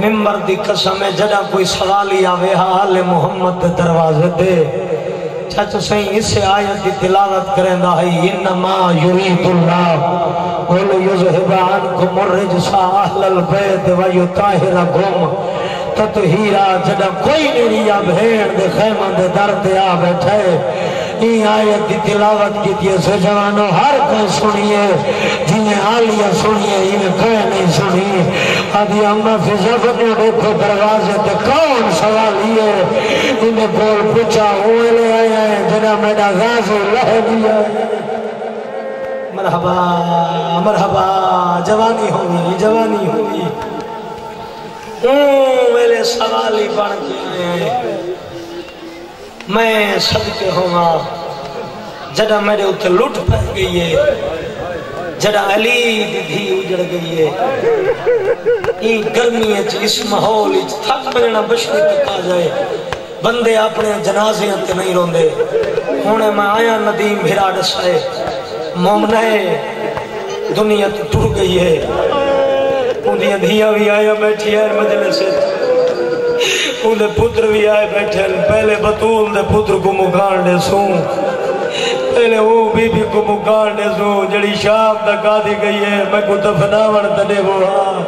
ممبر دی قسم ہے جڑا کوئی سوالی آوے آل محمد دروازے دے چاچا سہیں اس سے آیت دی تلاوت کریں دا ہے انما یرید اللہ قل یذہب عنکم الرجس اہل البیت ویطہرکم تطہیرا جڑا کوئی نہیں یا بھیڑ دے خیمہ دے در دے آ بیٹھے این آیت دی تلاوت کی دیئے سے جوانو ہر کوئی سنیے جنہیں آلیہ سنیے انہیں کوئی نہیں سنی آدھی اممہ فی زفت میں دیکھو دروازے تے کون سوالیے انہیں بول پوچھا ہوئے لے آئے ہیں جنہ میڈا غازی رہ دیا مرحبا مرحبا جوانی ہوئی میرے سوالی بن کے آئے ہیں میں صدقے ہوا جڑا میرے اتھے لٹ پہ گئی ہے جڑا علی دی دھی اجڑ گئی ہے این گرمی ہے اس ماحول تھک ملنا بشری تک آ جائے بندے اپنے جنازے تے نہیں روندے ہونے میں آیا ندیم بھیرا ڈسائے مومنہ دنیا ٹوٹ گئی ہے اندیاں دھیاں بھی آیا بیٹھی ہے مجلس سے انہیں پتر بھی آئے بیٹھے پہلے بطول دے پتر کو مکان دے سوں پہلے وہ بی بی کو مکان دے سوں جڑی شام تک آدھی گئی ہے میں کو دفناون تنے ہوا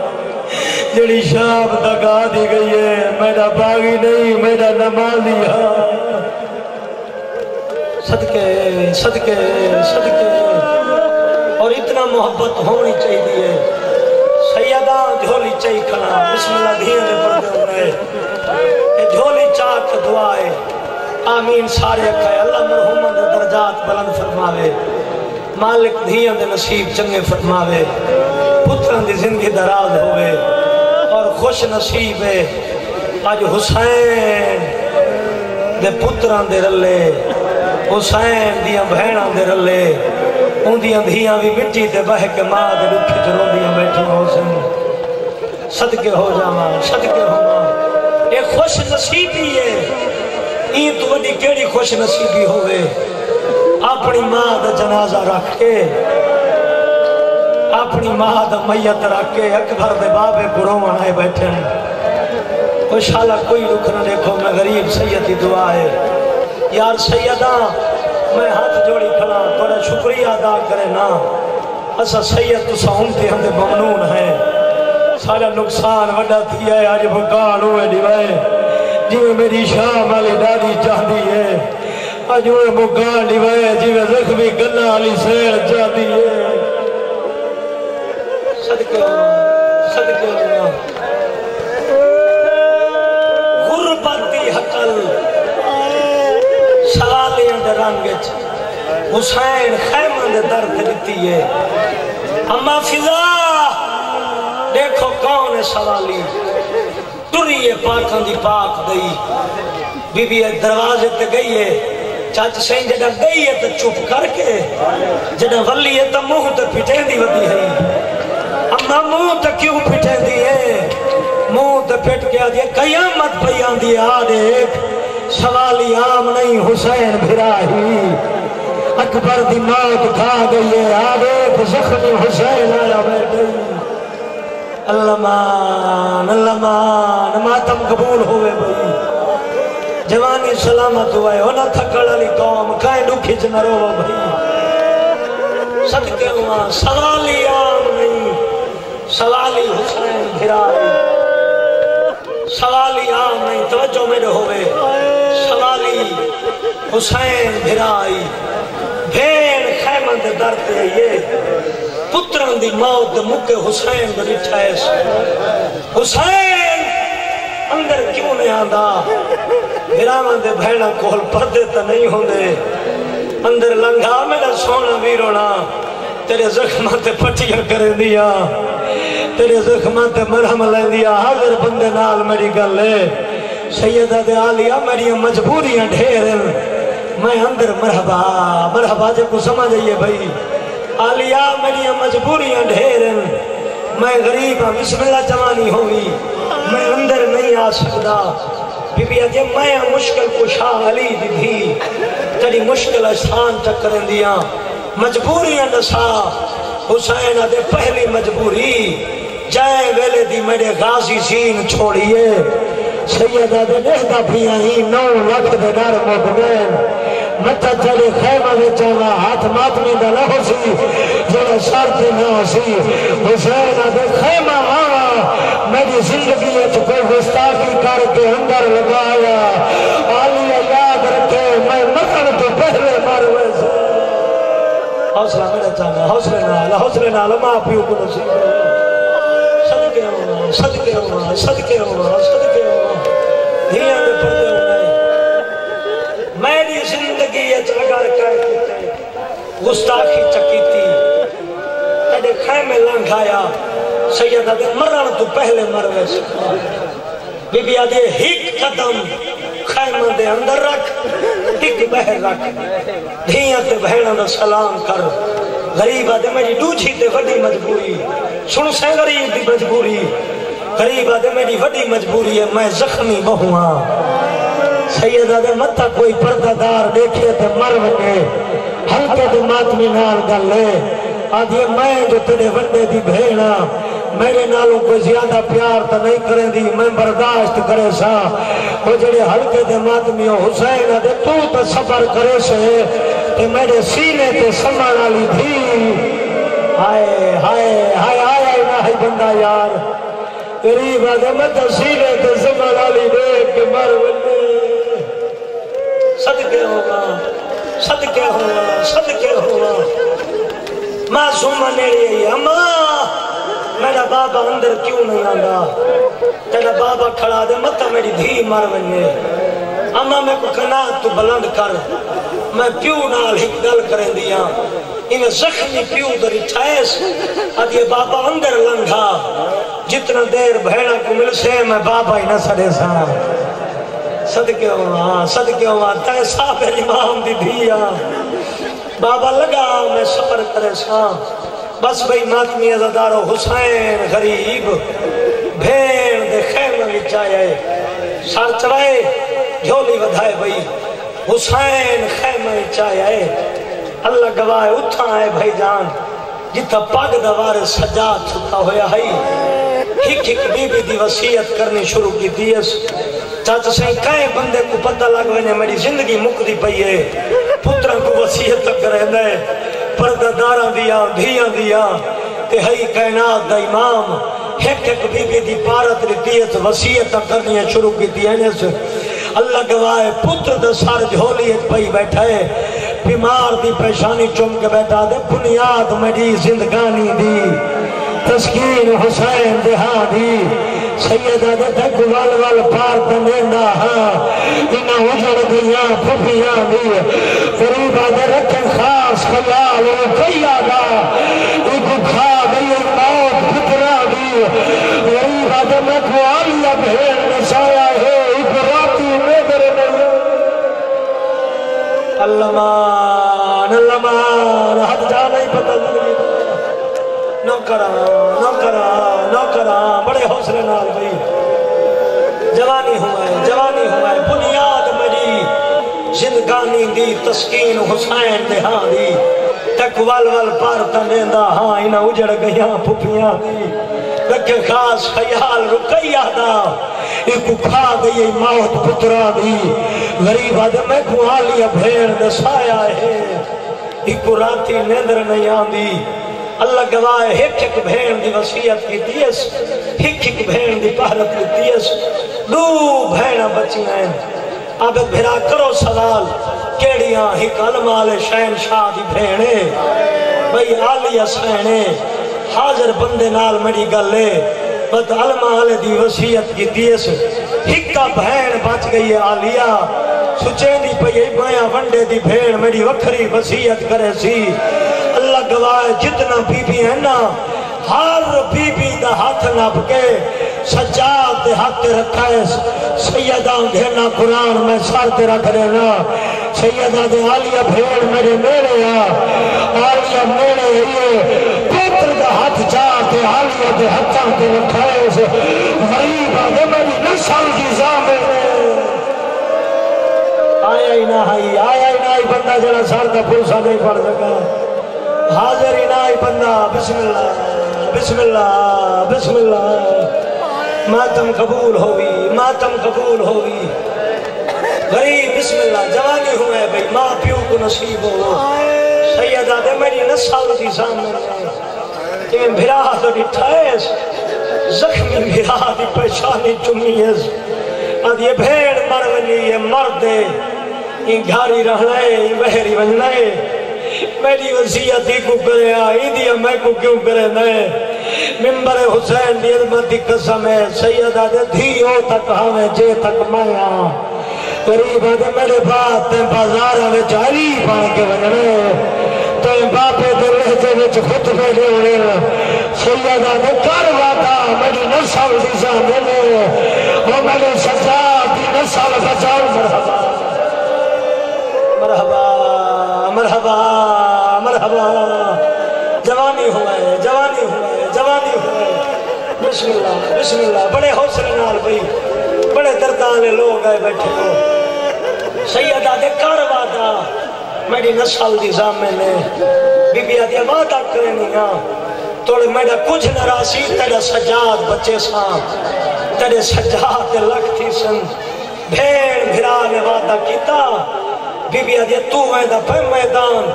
جڑی شام تک آدھی گئی ہے میرا باغی نہیں میرا نمازی صدقے صدقے صدقے اور اتنا محبت ہونی چاہیے سیدہ جھولی چاہی کھنا بسم اللہ دھیرے دے پردے ہو رہے جھولی چاک دعا ہے آمین سارے اکھائے اللہ مرحومہ دے درجات بلند فرماوے مالک دھیاں دے نصیب چنگے فرماوے پتران دی زندگی دراز ہوئے اور خوش نصیب ہے آج حسین دے پتران دے رلے حسین دیاں بہنان دے رلے ان دیاں دھیاں بھی مٹی دے بہ کے ماں دے رکھی جروں دیاں بیٹھی حسین صدقے ہو جاواں صدقے ہو ماں ایک خوش نصیبی ہے این تو وڈی کیڑی خوش نصیبی ہوئے اپنی ماں دا جنازہ رکھ کے اپنی ماں دا میت رکھ کے اکبر دے بابے گروہاں آئے بیٹھے ہیں انشاءاللہ کوئی رکھ نہ دیکھو میں غریب سیدی دعا ہے یار سیدہ میں ہاتھ جوڑی کھڑا تھوڑا شکریہ ادا کرے نا اسا سید تو سہمتے ہم دے ممنون ہیں سارا نقصان وڈا تھی ہے آج بھکان ہوئے دیوائے جیوے میری شام والی دادی چاہتی ہے آج ہوئے بھکان دیوائے جیوے زخمی گناہ علی سیر چاہتی ہے صدقے ہونا غربتی حقل سوالیاں دے رنگچ حسین خیمہ دے درد لیتی ہے اما فضا دیکھو کون ہے سوالی ٹری ہے پاکاں دی پاک گئی بی بی دروازے تے گئی ہے چاچ سین جڑا گئی ہے تو چپ کر کے جڑا ولی ہے تو منہ تے پھٹیں دی ودی ہے اما منہ تے کیوں پھٹیں دی ہے منہ تے پھٹ کے آدھی ہے قیامت بیان دی آدھے سوالی عام نہیں حسین بھراہی اکبر دی موت کھا گئی ہے آدھے زخمی حسین آیا بیٹھے اللہ مان ماتم قبول ہوئے بھئی جوانی سلامت ہوئے ہونا تھکڑ علی قوم کائیں دکھی جنرو بھئی صدقے ہوا سوالی عام نہیں سوالی حسین بھرائی سوالی عام نہیں توجہ میرے ہوئے سوالی حسین بھرائی بھین خیمہ دے درتے یہ پتران دی موت دے مکے حسین دے رٹھائیس حسین اندر کیوں نہیں آدھا بھرامان دے بھیڑا کول پردے تا نہیں ہوندے اندر لنگا میرا سونا ویرونا تیرے زخمہ تے پٹیاں کرے دیا تیرے زخمہ تے مرہم لے دیا حاضر بندے نال میری گل ہے سیدہ دے آلیہ میری مجبوریاں ڈھیر میں اندر مرحبا جے کو سمجھ آئیے بھئی آلیہ میری مجبوریاں ڈھیر میں غریب ہوں بسم اللہ جوانی ہوئی میں اندر نہیں آ سکتا بی بی آجے میں مشکل کو شاہ علی دی بھی تیری مشکل آسان چکریں دیا مجبوریاں نسا حسین آدھے پہلی مجبوری جائے ویلے دی میرے غازی سین چھوڑیے سیدہ دے نہدہ پھیاں ہی 9 لاکھ دے ڈر مقبین متا چلے خیمہ دے چاہا ہاتھ ماتمی دا نہ ہو سی جڑا شرط نہ ہو سی حسین دے خیمہ آنا میری زندگی ہے تو کوئی گستاخی کر کے اندر لگایا آلیہ یاد رکھے میں مرن تو پہلے مروے سے حوصلہ میرا چاہنا حوصلے نال ماں پیو کو نصیب صدقے ہونا صدقے ہونا صدقے ہونا صدقے ہونا دھیاں دے پردے ہونا میری زندگی اگر کہتے گستاخی چکیتی تیرے خیمے لنگھایا سیدہ دے مرن تو پہلے مروے سے بی بی آدھے ہک قدم خیمہ دے اندر رکھ ہک بہر رکھ دھیاں تے بہنوں دا سلام کر غریب آدھے میری دوجھی تے وڈی مجبوری سن سے غریب دی مجبوری غریب آدھے میری وڈی مجبوری ہے میں زخمی بہواں سیدہ دے متا کوئی پردہ دار دیکھئے تے مر وکے ہلکے دے ماتمی نال گل لے آدھے میں جو تیرے وڈے دی بھینا میرے نالوں کوئی زیادہ پیار تا نہیں کریں دی میں برداشت کرے سا وہ جڑے ہلکے دے ماتمی حسین دے تو تا صبر کرے سے تے میرے سینے تے سمان آلی دھی ہائے ہائے ہائے آیا نہ ہے بندہ یار قریب آدھے متا سینے تے سمان آلی دیکھ کے مر وڈے صدقے ہوگا صدقے ہوگا صدقے ہوگا معصومہ نیڑی ہے اماں میرا بابا اندر کیوں نہیں آنگا تیرا بابا کھڑا دے مطا میری دھی مر بنگے اماں میں کو کنات تو بلند کر میں پیو نال ہک گل کریں دیا انہیں زخمی پیو در اٹھائیس آدھے بابا اندر لنگا جتنا دیر بھیڑا کو مل سے میں بابا ہی نہ سڑے سا صدقے ہوا صدقے ہوا تے صاحب امام دی دھیا بابا لگا میں سفر کرے سا بس بھئی ماتمی عزدارو حسین غریب بھین دے خیمہ وچائے سار چڑھائے جھولی ودھائے بھئی حسین خیمہ وچائے اللہ گواہ اٹھا ہے بھائی جان جتا پاگ دوار سجاد چھتا ہویا ہے ہک ہک بی بی دی وسیعت کرنی شروع کی دیس چاچا سے کئے بندے کو پتہ لگونے میری زندگی مکدی پئی ہے پترہ کو وسیعت کرے دے پردہ داراں دیا دھیاں دیا تے ہئی کائنات دا امام ہک ہک بی بی دی پارت دیت وسیعت کرنی شروع کی دیس اللہ گواہ پتر دا سار جھولیت پئی بیٹھا ہے بیمار دی پریشانی چوم کے بیٹھا دے بنیاد میری زندگانی دی تسکین حسین دہاں دی سیدہ دے دھگ وال پار تنیندہ ہاں انہا اجڑ دیا پھپیاں دی قریبہ دے رکھیں خاص خیال او کئی آگا ایکو کھا گئی موت پترہ دی قریبہ دے مکو آلیا بھیڑ نسایا ہے ایکو راتی میدر نہیں اللہ مان حد جانا ہی پتہ لگی نوکران بڑے حوصلے نال بھئی جوانی ہوئے بنیاد میری زندگانی دی تسکین حسین دے ہاں دی تک وال پارتا نیندہ ہاں انہا اجڑ گیاں پھپیاں دی رکھے خاص خیال رکئی آدھا ایکو کھا گئی موت پترہ دی غریب آدھے میں کو آلیا بھیڑ دسایا ہے ایکو راتی نیندر نہیں آندی اللہ گواہ ہک ہک بھین دی وسیعت کی دیس ہک ہک بھین دی پہلت کی دیس دو بھینہ بچی ہیں اب بھرا کرو سوال کیڑیاں ہک علمال شہن شاہ دی بھینے بھئی آلیہ سینے حاضر بندے نال میری گلے بد علمال دی وسیعت کی دیس ہکا بھین بچ گئی آلیہ سچین دی پئی مایا ونڈے دی بھین میری وکھری وسیعت کرے سی اللہ گواہ جتنا بی بی ہے نا ہر بی بی دا ہاتھ نپ کے سجاد دے ہاتھ رکھا ہے سیدہ گھینا قرآن میں سار تے رکھ دینا سیدہ دے آلیہ بھیڑ میرے میرے آلیہ میرے یہ پتر دا ہاتھ جا کے آلیہ دے ہاتھاں تے رکھا ہے غریب آدھے میری نسل کی زامن آیا ہی نہ بندہ جڑا سار دا پلسا نہیں پڑ سکا حاضر ہی نہ بندہ بسم اللہ بسم اللہ بسم اللہ ماتم قبول ہوئی ماتم قبول ہوئی غریب بسم اللہ جوانی ہوئے بھئی ماں پیو کو نصیب ہو سیدہ دے میری نسل دی سامنے کہ بھرا تو نٹھائیس زخمی بھرا دی پہچانی چمیز اب یہ بھیڑ مرونی یہ مردے یہ گھاری رہنے یہ بہری بننے میری وسیعت ہی کو کرے آئی دیا میں کو کیوں کرے نہیں ممبر حسین دی عظمت دی قسم ہے سیدہ دے دھیو تک ہمیں جے تک مایا قریب آدھے میرے بات تین بازارہ میں چالی پان کے بننے تین باپے دے لہجے میں خطبے دے ہوئے سیدہ دے کر واتا میری نسل دی سامنے وہ میری سجاد دی نسل بچاؤ مرحبا مرحبا مرحبا جوانی ہوئے جوانی ہوئے جوانی ہوئے بسم اللہ بڑے حوصلے نال بھئی بڑے دردانے لوگ آئے بیٹھے ہو سیدہ دے کار وعدہ میری نسل دی زامنے بی بی آدھیا وعدہ کرنی توڑے میرا کچھ نراسی تیرے سجاد بچے سان تیرے سجاد لکھ تھی سن بھیڑ بھرا نے وعدہ کیتا بی بی آدھیا تو ویدہ پہ میدان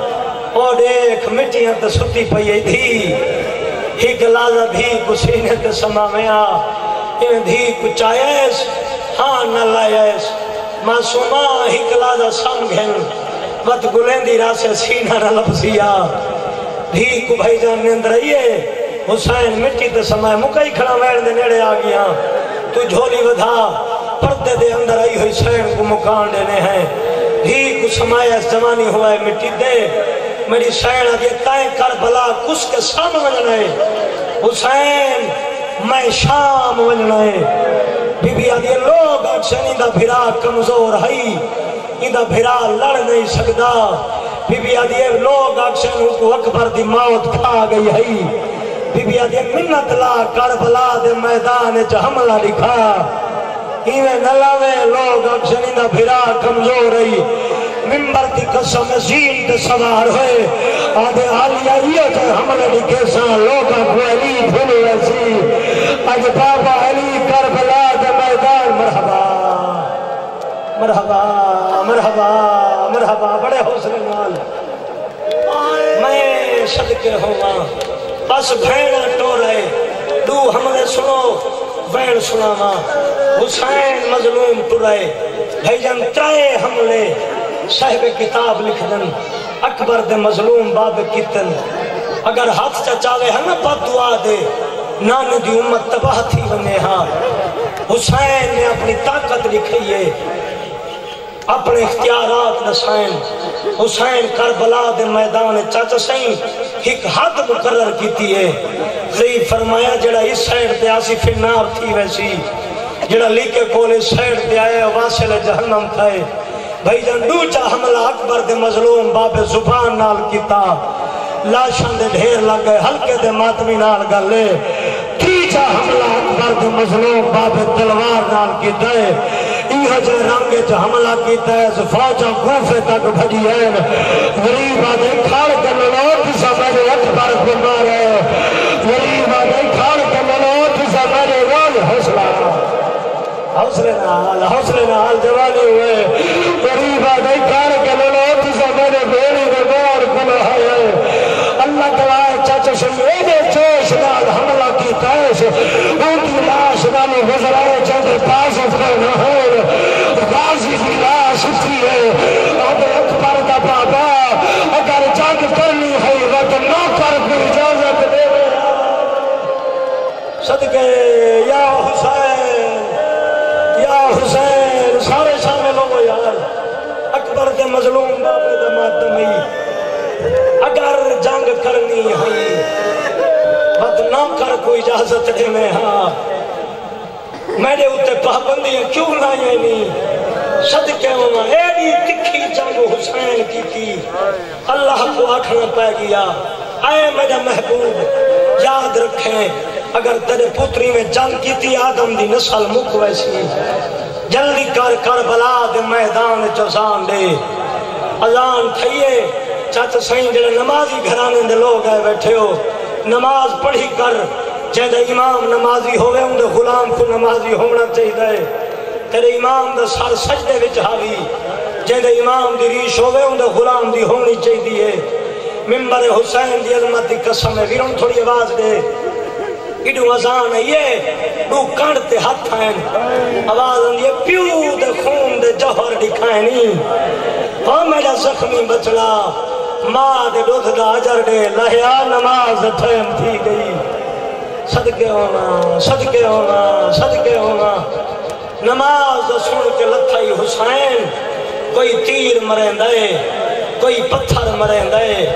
اور ایک مٹیاں تے ستی پئی تھی ہی گلازہ دھی کو سینے تے سماویا ان دھی کو چاہیس ہاں نہ لائیس معصومہ ہی گلازہ سمگھن مت گلین راسے سینہ نہ لپسیا دھی کو بھائی جان نے اندر آئیے حسین مٹی تے سمائے مکئی کھڑا وین دے نیڑے آگیا تو جھولی ودھا پردے دے اندر آئی ہوئی سین کو مکان دینے ہیں دھی کو سمائے اس جوانی ہوا ہے مٹی دے میری سین آگے تائیں کربلا کس کے سام ونجنے حسین میں شام ونجنے بی بی آگے لوگ اکشن اندہ بھرا کمزور ہئی اندہ بھرا لڑ نہیں سکتا بی بی آگے لوگ اکشن کو اکبر دی موت کھا گئی ہئی بی بی آگے منت لا کربلا دے میدان چا حملہ لکھا ایویں نلاوے لوگ اکشن اندہ بھرا کمزور ہئی ممبر دی قسم زین دے سوار ہوئے آدھے آلیہ یہ تھے حملے دی کیسا لوگا کو علی بھولے ایسی آج بابا علی کربلا دے میدان مرحبا مرحبا مرحبا مرحبا بڑے حوصلے نال میں صدقے ہوا بس بھیڑا ٹو رہے دو حملے سنو بھیڑ سناوا حسین مظلوم ٹو رہے بھائی جان ترائے حملے صاحب کتاب لکھ دن اکبر دے مظلوم باب کتن اگر ہاتھ چاچاوے ہمیں بد دعا دے نانے دی امت تباہ تھی ونے ہاں حسین نے اپنی طاقت لکھئیے اپنے اختیارات نسائن حسین کربلا دے میدان چاچا سائیں ایک حد مقرر کیتی ہے غریب فرمایا جڑا اس سائڈ دے آسی پھر نار تھی ویسی جڑا لیکے کولے سائڈ دے آئے واسل جہنم تھائے بھائی جان دوچا حملہ اکبر دے مظلوم باب زبان نال کیتا لاشان دے ڈھیر لگے ہلکے دے ماتمی نال گلے تیچا حملہ اکبر دے مظلوم باب تلوار نال کیتا ہے ایہ جے رنگے جے حملہ کیتا ہے فوجہ کوفے تک بھجی ہے غریب آدھے کھاڑ کے ملوٹ سا میرے اکبر کو مارے غریب آدھے کھاڑ کے ملوٹ سا میرے رول حوصلے نال جوانی ہوئے قریب آدھے کار کے لوٹ سے میرے بیڑی میں مور کل ہے اللہ تعالیٰ چاچا شمیدے چوش نال حملہ کی تیش ان کی لاش نالی گزرائے چند پاس افرین ہے غازی کی لاش اٹھی ہے آدھے اکبر دا بابا اگر جنگ کرنی ہے وقت نوکر کو اجازت دے صدقے یا حسین سارے شامل ہو یار اکبر دے مظلوم بابے دے ماتمی اگر جنگ کرنی ہے بد نہ کر کوئی اجازت دے میں ہاں میرے اتے پابندیاں کیوں نہ نہیں صدقے ہوں ایڈی تکھی جنگ حسین کی تھی اللہ کو آکھنا پہ گیا اے میرے محبوب یاد رکھیں اگر تیرے پتری میں جنگ کی تھی آدم دی نسل مک ویسی جلدی کر کربلا دے میدان چوزان دے اذان تھئیے چاچا سائیں جلے نمازی گھرانے دے لوگ آئے بیٹھے ہو نماز پڑھی کر جہاں امام نمازی ہوئے ان دے غلام کو نمازی ہونا چاہیے تیرے امام دا سر سجدے وچ حاوی جہاں امام دی ریش ہوئے ان دے غلام دی ہونی چاہیے ممبر حسین دی عظمت دی قسم ہے ویرون تھوڑی آواز دے ایڈو ازان ہے یہ دو کانڈ تے ہاتھ ہیں آواز ہے پیو دے خون دے جوہر دکھائیں نہیں او میرا زخمی بچڑا ماں دے دودھ دا عجر دے لہیا نماز ٹھیم تھی گئی صدقے ہونا صدقے ہونا صدقے ہونا نماز سن کے لتھائی حسین کوئی تیر مرین دے کوئی پتھر مرین دے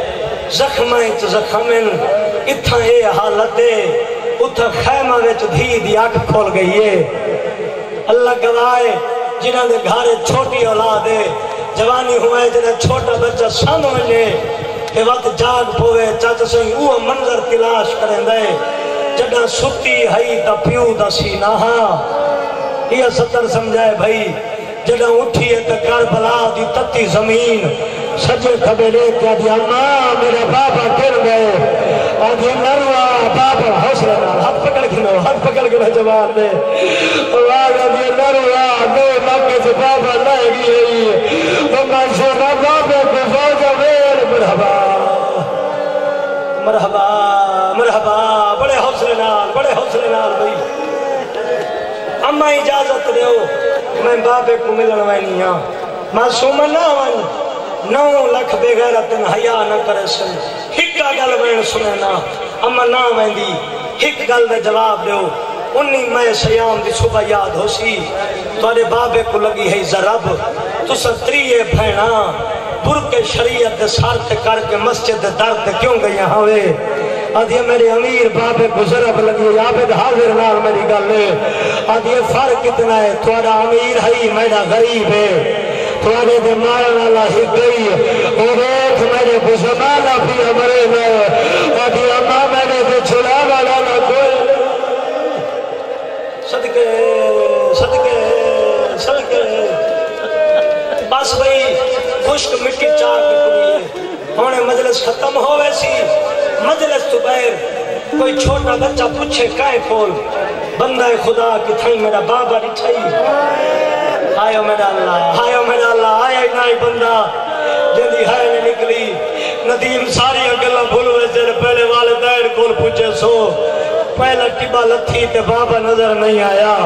زخمیں چ زخمیں اتھا اے حالت دے اتھا خیمہ وچ دھی دی آنکھ کھول گئی ہے اللہ گواہے جنہاں دے گھارے چھوٹی اولاد ہے جوانی ہوئے جنہیں چھوٹا بچہ سامنے کہ وقت جاگ پوے چاچا سنگھ وہ منظر تلاش کریں دے جڑا ستی ہئی تا پیو دا سینہ یہ ستر سمجھائے بھائی جڑا اٹھی ہے تا کربلا دی تتی زمین سجے کھبے لے کیا دیا ماں میرا بابا گر گئے اور یہ نروا بابا حوصلہ ہاتھ پکڑ کے جواب دے اور آگا یہ نروا دو مکے سے بابا لائے گی ہے تو میں شیرہ بابا کو فوجہ ویر مرحبا مرحبا مرحبا بڑے حوصلے نال بھئی اما اجازت دے ہو میں بابے کو ملن وینی ہاں معصوم نہ وین 9 لکھ بے غیرتن حیا نہ کرے سن ہکا گل وین سننا اما نہ ویندی ہک گل دے جواب دیو 19 مئی سیام دی صبح یاد ہو سی توڑے بابے کو لگی ہے زرب تو ستریے بھینا برکے شریعت دے سارتے کر کے مسجد دے درد کیوں گئی ہوئے آدھے میرے امیر بابے کو ضرب لگی عابد حاضر نال میری گل ہے آدھے فرق کتنا ہے توڑا امیر ہے میرا غریب ہے توڑے دے مارنا لاہی گئی اور ایک میرے کو زمانہ بھی ہمارے میں آدھے اماں میرے دے چھڑا والا نہ کوئی صدقے صدقے صدقے بس بھئی خشک مٹی چاک کریے ہونے مجلس ختم ہوئے سی مجلس تو بیر کوئی چھوٹا بچہ پوچھے کائے کھول بندہ خدا کی تھائی میرا بابا رٹھائی آئیو میرا اللہ آیا نائی بندہ جندی ہے نے نکلی ندیم ساری اگلہ بھولوے سے پہلے والدین کھول پوچھے سو پہلا ٹبا لتھی تے بابا نظر نہیں آیا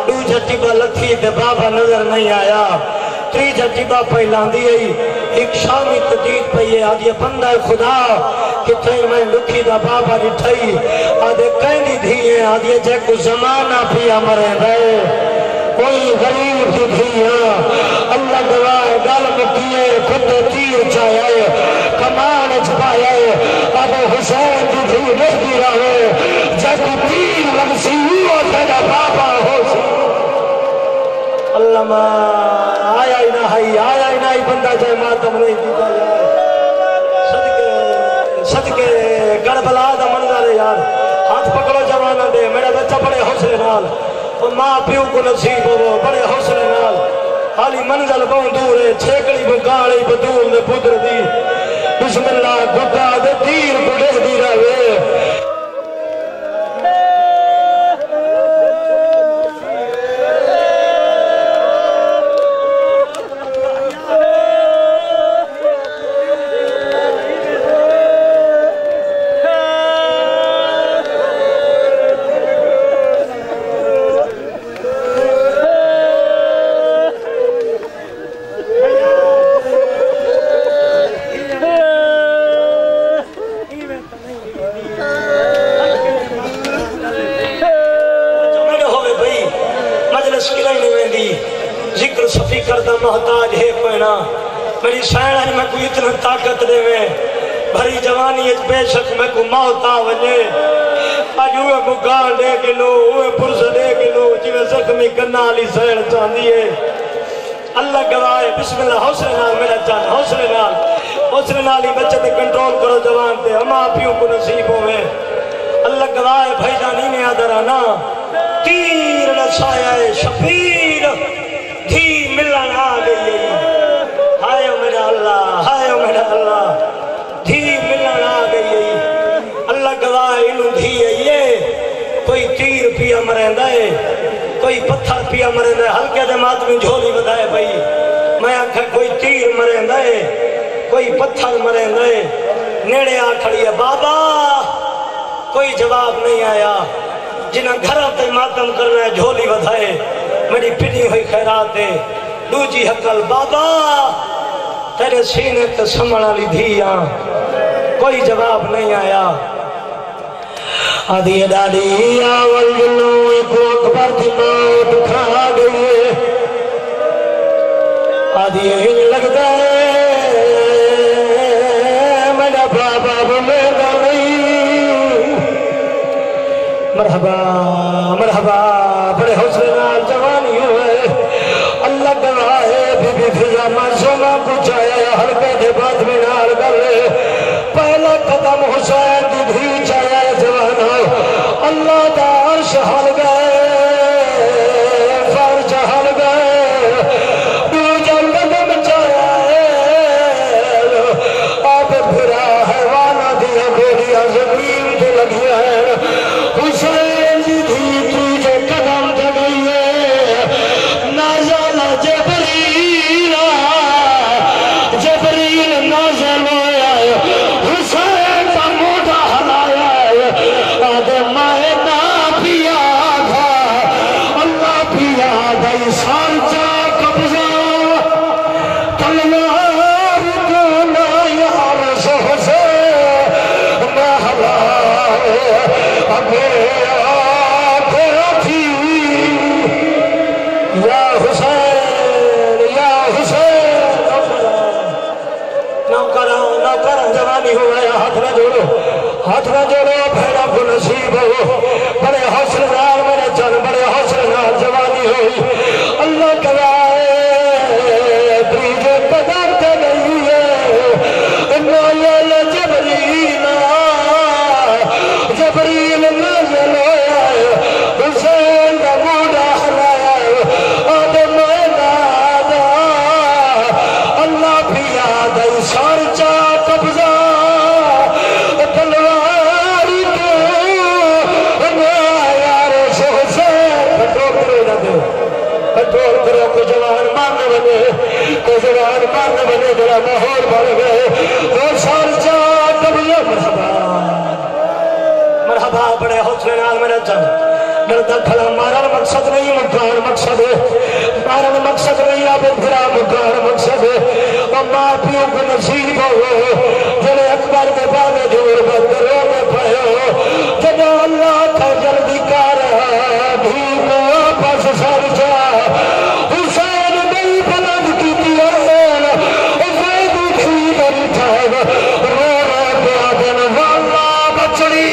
دوجہ ٹبا لتھی تے بابا نظر نہیں آیا تریجہ ٹبا پہلان دی ایک شامی تدید پہیے آدھے بندہ خدا کتھائی میں لکھی دا بابا رٹھائی آدھے کہنی دھیئے آدھے جے کو زمانہ بھی امرے رہے کوئی غریب دی دھیئے اللہ گواہ گل مکیے خود تیر چاہے کمان چھپائے آدھے حسین دی دھی نہیں رہے جے کو تیر لگسی ہوا تیرا بابا ہو سی اللہ ماں آیا ہی نہ بندہ جائے ماتم نہیں دیتا جائے صدقے کربلا دا منظر ہے یار ہاتھ پکڑو جوانہ دے میرا بچہ بڑے حوصلے نال اور ماں پیو کو نصیب ہو بڑے حوصلے نال حالی منزل بہت دور ہے چھیکڑی بکاڑی بدور دے پدر دی بسم اللہ گھٹا دے تیر بڑے دی رہے محتاج ہے پہنا میری سینہ میں کوئی اتنا طاقت دے میں بھری جوانی ہے بے شک میں کو موت آوجے آج ہوئے کو گال دے کے لو ہوئے پرس دے کے لو جویں زخمی کرنا علی سین چاندی ہے اللہ گواہ بسم اللہ حوصلے نال میرا جان حوصلے نال ہی بچے تے کنٹرول کرو جوان تے ہم آپیوں کو نصیب ہوئے اللہ گواہ بھائی جانی میں آدھرانا تیر نسائے شبیر دھی ملن آ گئی ہائے میرا اللہ دھی ملن آ گئی اللہ گواہ کوئی پتھر پیا مرے دے ہلکے دے ماتمی جھولی بدائے بھئی میں آنکھا کوئی تیر مرے دے کوئی پتھر مرے دے نیڑے آ کھڑی ہے بابا کوئی جواب نہیں آیا جنہاں گھروں تے ماتم کر رہے جھولی بدائے میری پڑی ہوئی خیرات دے دوجی حقل بابا تیرے سینے تے سمنا لی دھیاں کوئی جواب نہیں آیا آدھی ڈاڑی آول جنوں ایک اکبر کی موت کھا گئی آدھی ہی لگتا ہے میرا بابا بمیرا نہیں مرحبا مرحبا بڑے حسن نال جوانی ہوئے اللہ گواہے بی بی فضا معصومہ پوچھایا حلقے دے بعد میں نال گلے پہلا قدم حسین دی دھی چایا جوانو اللہ دا عرش حل گئے فرج حل گئے دو جنگل مچایا اب پھرا حیوانہ دیا گولیاں زمین دے لگی ہیں حسین دی دھی تجھے قدم دے گئی ہے نازل جبریل جبریل نازل ہویا ہے حسین کا موٹا ہلایا ہے آدم مائے نا پیا تھا اللہ پیا دائی سانچا قبضہ تلوار کو نا یار سو حسین میں ہلائے اگے آتے تھی یا حسین نوکرہ جوانی ہو گیا ہاتھ نہ جوڑو بھیڑا کو نصیب ہو بڑے حسن نال میرے جن بڑے حسن نال جوانی ہوئی اللہ گواہے تیجے قدم تے نہیں ہے نویل جبریل نازل ہویا ہے حسین کا موڑا ہلایا ہے آدم نادا اللہ بھی یاد ہے سارچا قبضہ تلواری کو یار سے حسین پٹول کرو کو جوان مارنے بنے کو جوان مارنے بنے تیرا ماحول بڑھ گئے وہ سارچا قبضہ مرحبا بڑے حسن نال میرا جن ڈرتا کھڑا مارن مقصد نہیں مکان مقصد ہے مارن مقصد نہیں اب پھرا مکان مقصد ہے اور ماں پیوں کو نصیب ہو جنہیں اکبر کے بعد دور بدروں میں پڑے ہو جنہیں اللہ کا جلدی کر بھی کو واپس سر جا حسین نہیں بلند کی دیار حسین بھی بری ٹھائب رو رو پیا دن واللہ بچڑی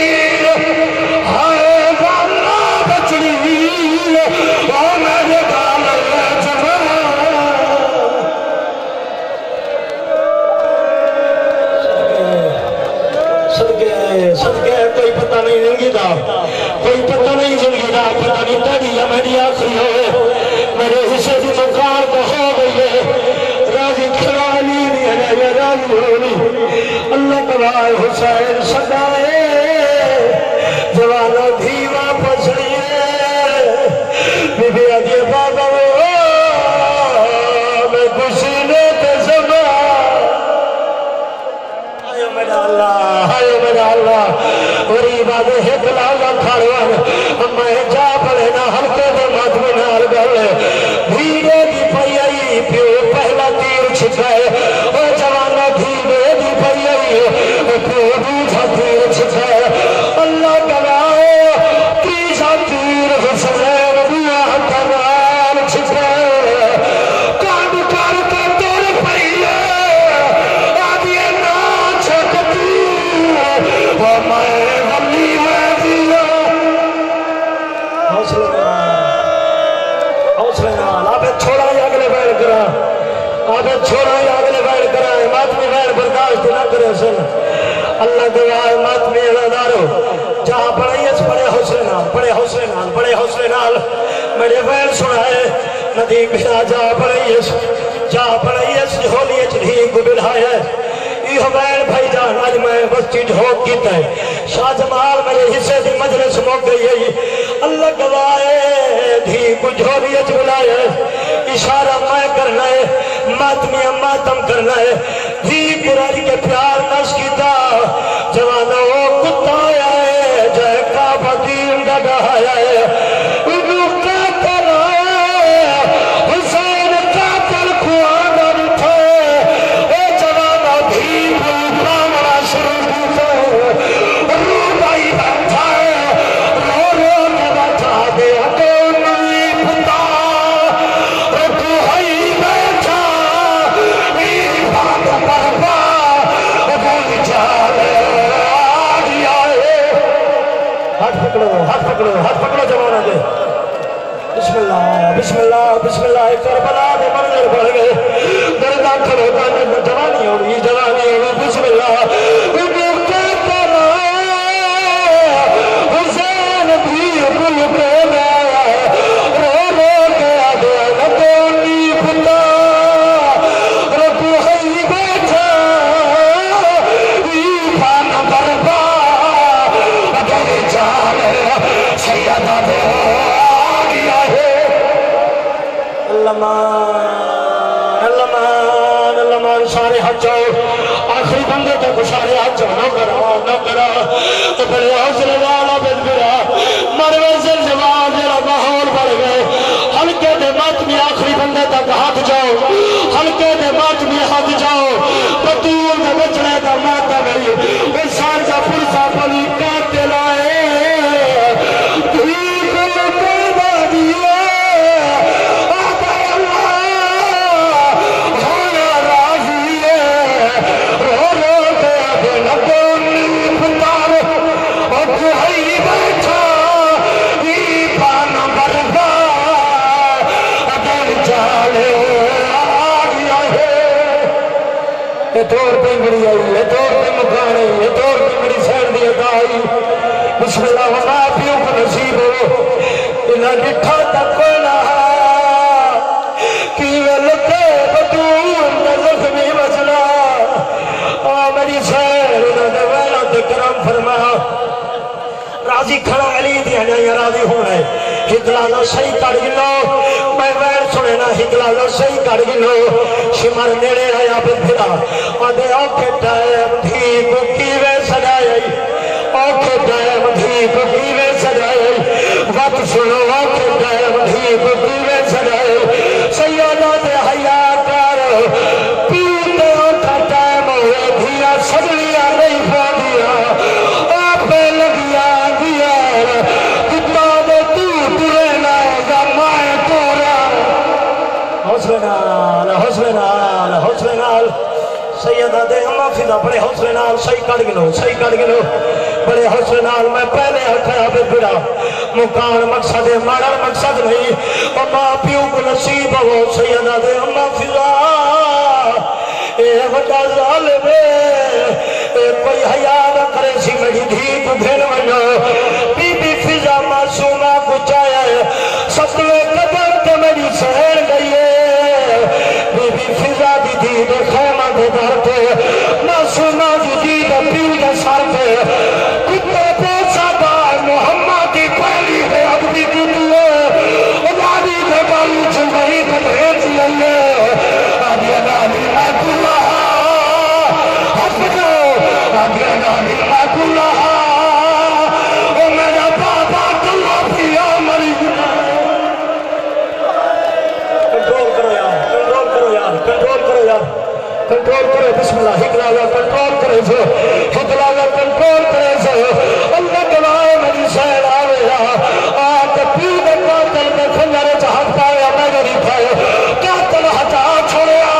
کوئی پتہ نہیں زندگی دا کوئی پتہ نہیں زندگی دا پتہ نہیں تیری یا میری آخری ہوئے میرے حصے کی مقار کو ہو گئی ہے راضی کھلالی نہیں ہے یا راضی ہونی اللہ گواہ حسین صدائے جوانوں بھی واپس رہیے بی بی آدھی بابا میں گسینے تے زبا آیا میرا اللہ غریب آدھے ہت لاغا کھاروان میں جا پڑے نہ ہلکے دے ماتمی نال گلے بھیڑے دی پئی پیو پہلا تیر چھکائے او جوانا بھیڑے دی پئی پیو دوسرا تیر چھکائے اللہ گواہ تیسرا تیر حسین دیا تنال چھکائے کام کر کے تیر پئی آدھی نا چھکتی وہ میں غلی میں دیا حوصلے نال آبے چھوڑا ہی اگلے بیڑ کرا آبے چھوڑا ہی اگلے بیڑ کرا ماتمی بیڑ برداشت نہ کرے سن اللہ گواہ ماتمی اعلانارو جہاں پڑھائیس بڑے حوصلے نال میرے بیڑ سنائے ندی بھیڑا جہاں پڑھائیس جھولی چڑھی کو بلھائے یہ بین بھائی جان آج میں بس چیز ہو کیتا ہے شاہ جمال میرے حصے دی مجلس موک گئی ہے اللہ گواہے دھی کو جھولیت بلائے اشارہ میں کرنا ہے ماتمی ماتم کرنا ہے دھی قرآن کے پیار نش کیتا جوانا وہ کتا آیا ہے جائے کعبہ دین دا گایا ہے انہوں قاتل آئے حسین قاتل کو آنا رٹھا اے جوانا بھی پامنا شروع کیتا رو بائی بیٹھا ہے رو رو کے بیٹھا دے اکونی پتا تو ہی بیٹھا ایمان پروا بھول جائے آگیا ہے ہاتھ پکڑو جوانا دے بسم اللہ بسم اللہ کربلا دے منظر بڑھ گئے دردہ کھڑو گا جوانی ہوئی بسم اللہ حسین بھی بل کے گیا رو رو گیا دیا نکونی پتا رکو ہی بیٹھا ایمان بربا اگر جانے سیدہ دے آگیا ہے اللہ سارے ہاتھ جاؤ آخری بندے تک سارے ہاتھ جاؤ نہ کرا تو بڑے حوصلے والا بد برا مروے زلزلہ جڑا ماحول بڑھ گئے ہلکے دے ماتمی آخری بندے تک ہاتھ جاؤ ہلکے دے ماتمی ہاتھ جاؤ بطول دے بچڑے دا ماتا گئی انسان کا پرسا پلی کاتے لائے دور پہ مری آئی ہے دور پہ مکان آئی ہے دور پہ مری سین دی ادا آئی بسم اللہ وما پیوں کو نصیب ہو انہا ڈٹھا تک نہ کیوے لکھے بدون نظف میں بچنا میری سین انہا نے ویلہ دے کرم فرما راضی کھڑا علی دیا نہیں راضی ہونا ہے ہدلالہ صحیح کر گنو میں ویر سنے نا ہدلالہ صحیح کر گنو شمار نیڑے آیا بندھرا آدھے اوکے ٹائم دھی کو کیوے سجائے اوکے ٹائم دھی کو کیوے سجائے وقت سنو اوکے ٹائم دھی کو کیوے سجائے سیدہ دے حیاء کر پیتے اوکا ٹائم ہوئے دھیا سجلیا نہیں پا دیا آپ پہ لگیا دیا کتاب تو دینا زمائے تورا حوصلے نال سیدہ دے ہم آفیدہ بڑے حوصلے نال صحیح کر گنو بڑے حوصلے نال میں پہلے ہٹھا بے بڑا مکان مقصد ہے مارا مقصد نہیں اور ماں پیوں کو نصیب ہو سیدہ دے ہم آفیدہ اے وڈا ظالم اے کوئی حیاء نہ کرے سی میری دھی کو بھین ونو بی بی فضا معصومہ کو چایا ہے ستوے قدم کے میری سہر گئی ہے بی بی فضا دی دی دے خیمہ دے در پہ معصومہ دی دی دے پیو دے سر پہ کتے پوچھا دار محمد کی پہلی ہے اب بھی کی دیئے اداری دے بالی چنگئی دے بھیج لیے آدھی نالی میں اللہ حفظو آدھی نالی میں اللہ او میرا بابا اللہ بھی آمری کنٹرول کرو بسم اللہ ہکلالا کنٹرول کرے جو ہکلالا کنٹرول کرے جو اللہ گوائے میری سین آوے آت پیو دے قاتل دے کھنر چاہت پایا میں گری پایا قاتل ہٹا چھوڑیا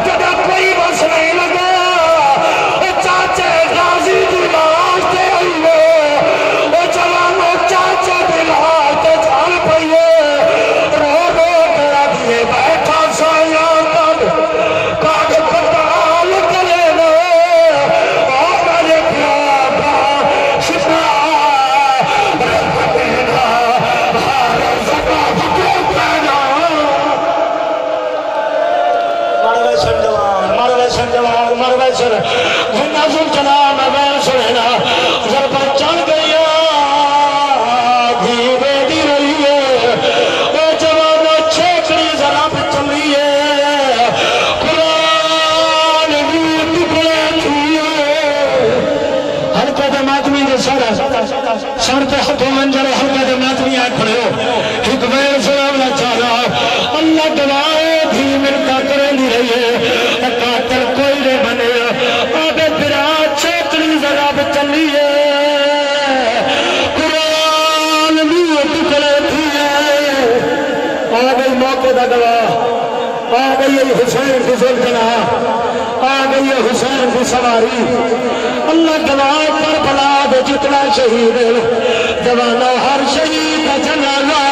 جگہ کوئی بس نہیں لگا چاچے غازی دی لاش دے آئیے جوانو چاچے دی لاش دے جھال پائیے رو رو کرا دیئے بیٹھا سایاں کب کاغ پتال کرے نا اور میرے پیابا شفا رفتینا بھار زکاة کو پینا مروے بیسن جواب مر بیسن جنہ سن چلا میں بیسن ہے ضربہ چڑھ گئی دھی بیٹی رہی ہے اے جوانہ چھیکڑی ذرا پہ چلی ہے قرآن بھی ٹکڑے تھی حلقہ ماتمی نے سر پہ ہاتھوں منجر حلقہ ماتمی آئے کھڑے ہو ایک بیر سلامنا چاہا اللہ گواہ بھی ملتا کرے نہیں رہی ہے قاتل کوئی نہیں بنے آبے پھرا چھیکڑی ذرا پہ چلی ہے قرآن بھی ٹکڑے تھی ہے آگئی موقع دا گواہ آگئی حسین کی زلجنہ آگئی حسین کی سواری اللہ گواہ پر بلا دے جتنا شہید جوانا ہر شہید کا جنازہ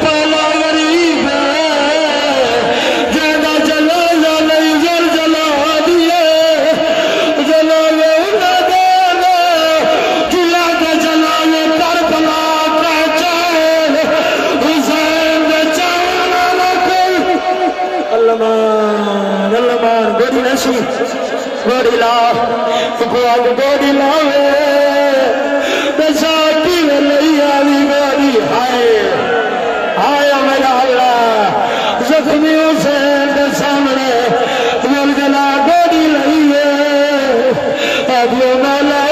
پہلا غریب جیدہ جلالہ نہیں زلزلہ دیئے جلالہ انہ دینا جلہ کا جلالہ کربلا کا چاہے حسین کا چاہنا لکل اللہ گوڑی نشی گوڑی لا اکواد گوڑی لاوے بساتی لئی آلی گوڑی ہائے آیا میرا اللہ زخمی حسین کے سامنے زلزلہ گوڑی لئیے ابیو مولا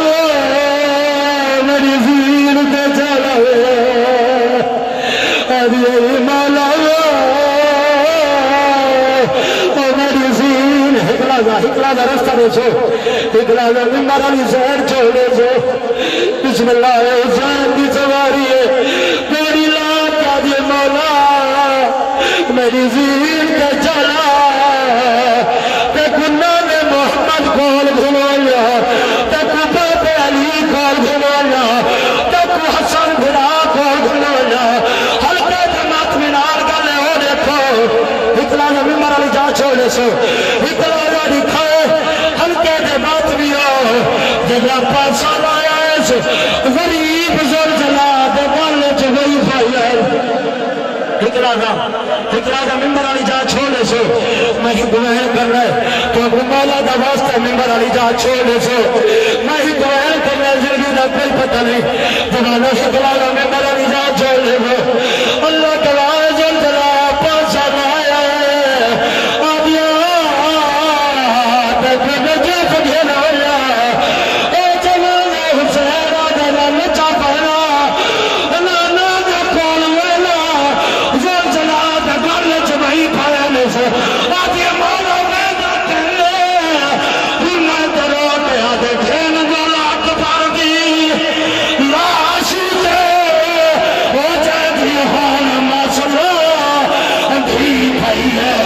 میری زیر کے چلاوے ابیو مولا میری زیر ہکلا دا رستہ دے چھو ہکلا دا ممبر علی زہر چھوڑے چھو بسم اللہ حسین کی سواری ہے میری لاتا دی مولا میری زیر کے چلا تکو نام محمد کول بھولیا تکو باب علی کول بھولیا تکو حسن بھرا کول بھولیا حلقہ جماعت منار گلے ہو دیکھو اتنا نبی مرالی جا چھوڑے سو اتنا جا دکھائے حلقہ جماعت بھی ہو جگہ پاسا لایا غریب زلزلہ دے گالے چگئی فائل ہکراغا ممبر علی جا چھوڑے سو میں ہی دعائیں کر رہے تو ابو مولا دا واسطہ ممبر علی جا چھوڑے سو میں ہی دعائیں کر رہے زندگی دا کوئی پتہ نہیں جوانا ہکراغا ممبر علی جا چھوڑے سو اللہ گواہ زلزلہ پاسا لایا ہے آدیا دیکھنے میں جو کبھینا ہویا اے جوانا حسین آدھا نچا پہنا نانا دا کول ویلا زلزلہ دا گھر چبہی پھایا سے آدیا مولا میں دا کہنے میں درو کے آدھے کھین گولا اکبر دی لاشی دے ہو جائے دی ہون مسئلہ بھی بھائی ہے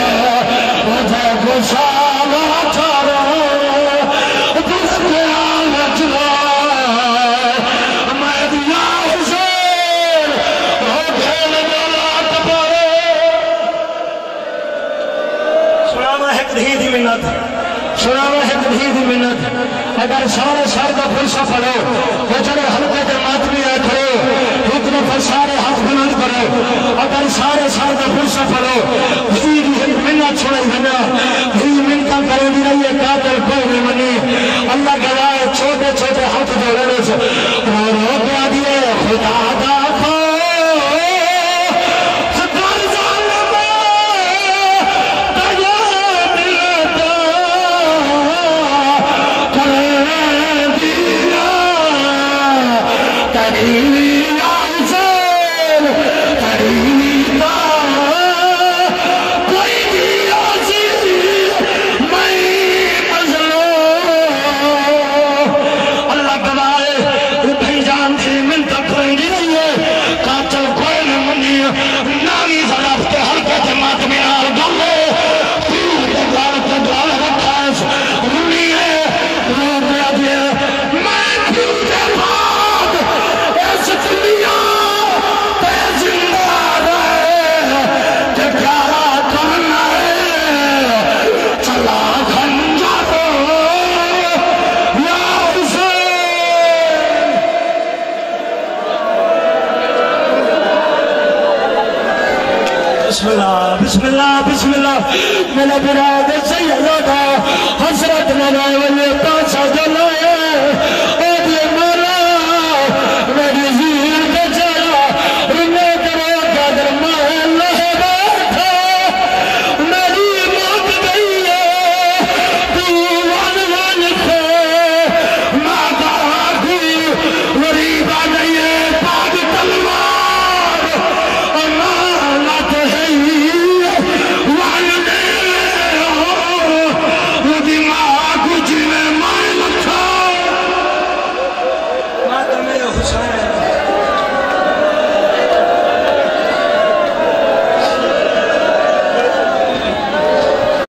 ہو جائے گسالہ چارا دس پیال جلا میں دیا حسین ہو کھین گولا اکبر سنانا ہے کدھی دی منت سنانا ہے کدھی دی منت اگر سارے سر کا فرصہ پڑھو وہ چلے حلقے کے ماتمی آئے کھڑو اتنے پر سارے ہاتھ بلند کرو اگر سارے سر کا فرصہ پڑھو بھی منت چھوڑے گنا بھی منتاں کرے دی رہی ہے قاتل کوئی نہیں منی اللہ گواہ چھوٹے چھوٹے ہاتھ جوڑے سے اور ہو گیا دیئے خدا دا کھو کوئی بسم اللہ بسم اللہ میرا براد سیدہ حضرت نوائے ولی پاسا جو لائے